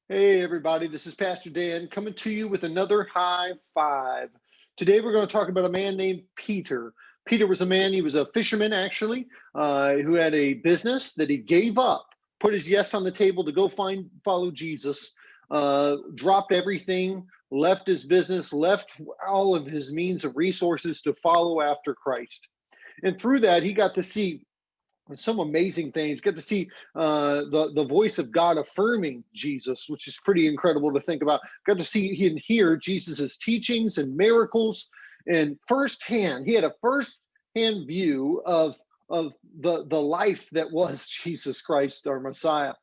Hey, everybody, this is Pastor Dan coming to you with another high five. Today, we're going to talk about a man named Peter. Peter was a man, he was a fisherman actually, who had a business that he gave up, put his yes on the table to go follow Jesus, dropped everything, left his business, left all of his means of resources to follow after Christ. And through that, he got to see some amazing things. Get to see the voice of God affirming Jesus, which is pretty incredible to think about. Got to see and hear Jesus's teachings and miracles, and firsthand. He had a firsthand view of the life that was Jesus Christ, our Messiah.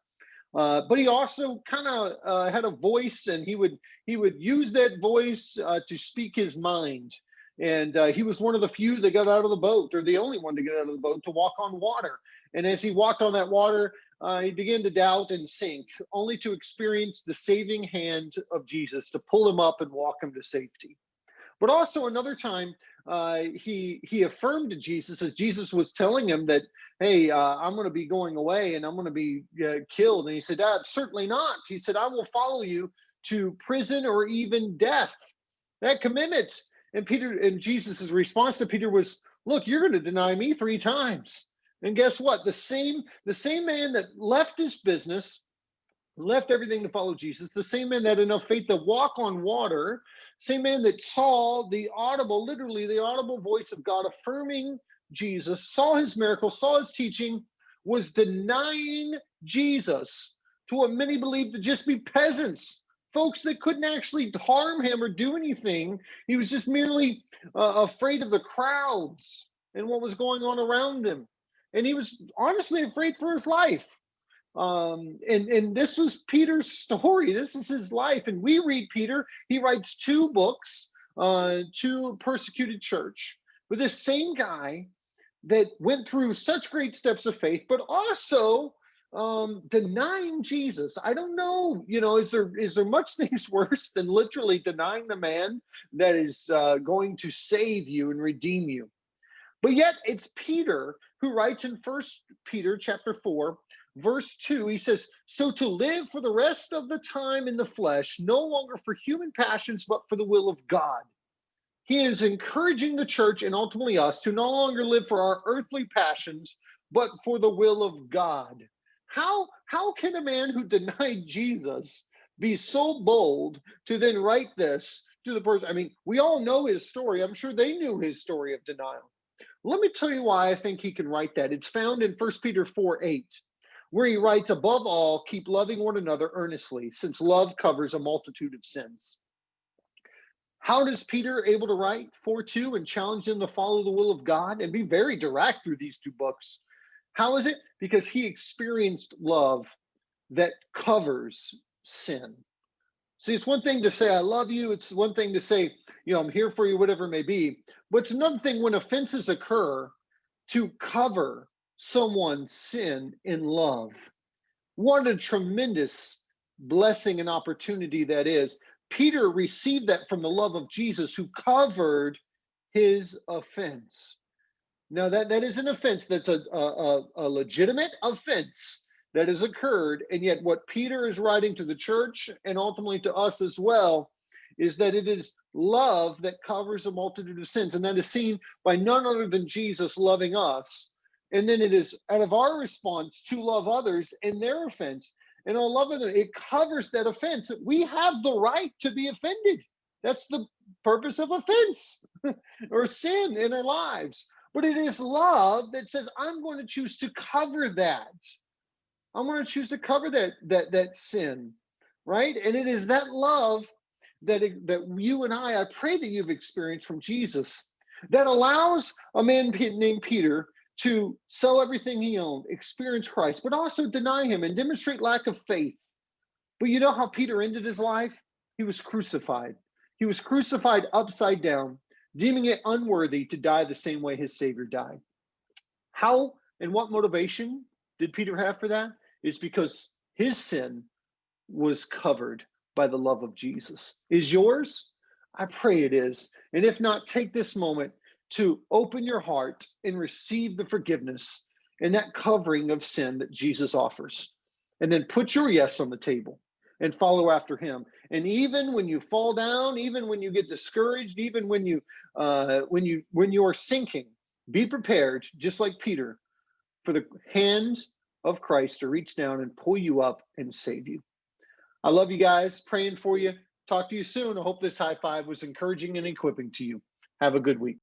But he also kind of had a voice, and he would use that voice to speak his mind. And he was one of the few that got out of the boat, or the only one to get out of the boat to walk on water. And as he walked on that water, he began to doubt and sink, only to experience the saving hand of Jesus to pull him up and walk him to safety. But also another time, he affirmed to Jesus as Jesus was telling him that, "Hey, I'm going to be going away and I'm going to be killed." And he said, "Certainly not." He said, "I will follow you to prison or even death." That commitment. And Peter and Jesus's response to Peter was, "Look, you're going to deny me 3 times." And guess what? The same man that left his business, left everything to follow Jesus, the same man that had enough faith to walk on water, same man that saw the audible, literally the audible voice of God affirming Jesus, saw his miracles, saw his teaching, was denying Jesus to what many believed to just be peasants, folks that couldn't actually harm him or do anything. He was just merely afraid of the crowds and what was going on around him. And he was honestly afraid for his life. And this was Peter's story. This is his life. And we read Peter. He writes 2 books to a persecuted church with this same guy that went through such great steps of faith, but also denying Jesus. I don't know, is there much things worse than literally denying the man that is going to save you and redeem you? But yet it's Peter who writes in First Peter chapter 4, verse 2. He says, "So to live for the rest of the time in the flesh, no longer for human passions, but for the will of God." He is encouraging the church and ultimately us to no longer live for our earthly passions, but for the will of God. How can a man who denied Jesus be so bold to then write this to the person? I mean, we all know his story. I'm sure they knew his story of denial. Let me tell you why I think he can write that. It's found in 1 Peter 4:8, where he writes, "Above all, keep loving one another earnestly, since love covers a multitude of sins." How does Peter able to write 4:2 and challenge them to follow the will of God and be very direct through these 2 books? How is it? Because he experienced love that covers sin. See, it's one thing to say, "I love you." It's one thing to say, "I'm here for you," whatever it may be. But it's another thing when offenses occur to cover someone's sin in love. What a tremendous blessing and opportunity that is. Peter received that from the love of Jesus, who covered his offense. Now, that is an offense. That's a legitimate offense that has occurred. And yet, what Peter is writing to the church and ultimately to us as well is that it is love that covers a multitude of sins. And that is seen by none other than Jesus loving us. And then it is out of our response to love others in their offense. And our love of them, it covers that offense. We have the right to be offended. That's the purpose of offense or sin in our lives. But it is love that says, "I'm going to choose to cover that. I'm going to choose to cover that sin," right? And it is that love that you and I pray that you've experienced from Jesus, that allows a man named Peter to sell everything he owned, experience Christ, but also deny him and demonstrate lack of faith. But you know how Peter ended his life? He was crucified. He was crucified upside down, deeming it unworthy to die the same way his Savior died. How and what motivation did Peter have for that? Is because his sin was covered by the love of Jesus. Is yours? I pray it is. And if not, take this moment to open your heart and receive the forgiveness and that covering of sin that Jesus offers. And then put your yes on the table. and follow after him. And even when you fall down, even when you get discouraged, even when you are sinking, be prepared, just like Peter, for the hand of Christ to reach down and pull you up and save you. I love you guys. Praying for you. Talk to you soon. I hope this high five was encouraging and equipping to you. Have a good week.